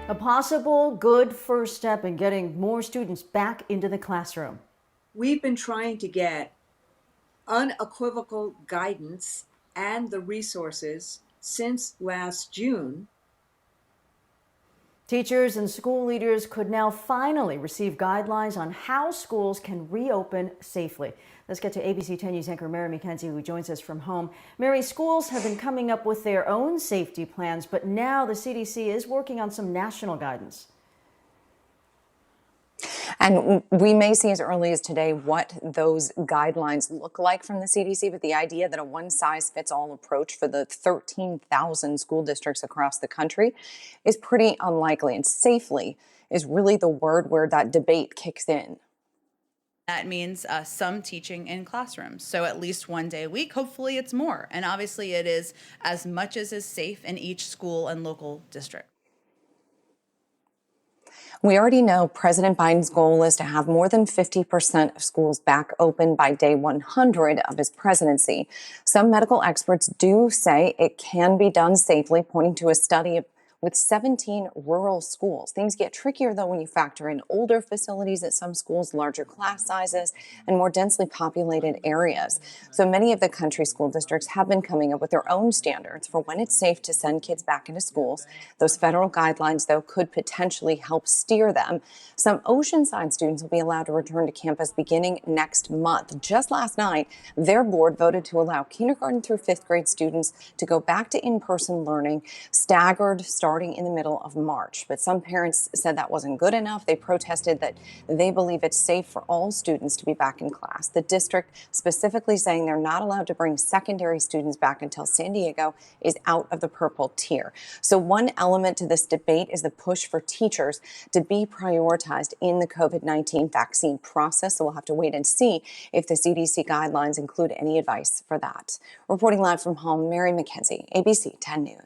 A possible good first step in getting more students back into the classroom. We've been trying to get unequivocal guidance and the resources since last June. Teachers and school leaders could now finally receive guidelines on how schools can reopen safely. Let's get to ABC 10 News anchor Mary McKenzie, who joins us from home. Mary, schools have been coming up with their own safety plans, but now the CDC is working on some national guidance. And we may see as early as today what those guidelines look like from the CDC, but the idea that a one-size-fits-all approach for the 13,000 school districts across the country is pretty unlikely. And safely is really the word where that debate kicks in. That means some teaching in classrooms. So at least one day a week, hopefully it's more. And obviously it is as much as is safe in each school and local district. We already know President Biden's goal is to have more than 50% of schools back open by day 100 of his presidency. Some medical experts do say it can be done safely, pointing to a study with 17 rural schools. Things get trickier, though, when you factor in older facilities at some schools, larger class sizes, and more densely populated areas. So many of the country school districts have been coming up with their own standards for when it's safe to send kids back into schools. Those federal guidelines, though, could potentially help steer them. Some Oceanside students will be allowed to return to campus beginning next month. Just last night, their board voted to allow kindergarten through fifth grade students to go back to in-person learning, staggered starting in the middle of March. But some parents said that wasn't good enough. They protested that they believe it's safe for all students to be back in class. The district specifically saying they're not allowed to bring secondary students back until San Diego is out of the purple tier. So one element to this debate is the push for teachers to be prioritized in the COVID-19 vaccine process. So we'll have to wait and see if the CDC guidelines include any advice for that. Reporting live from home, Mary McKenzie, ABC 10 News.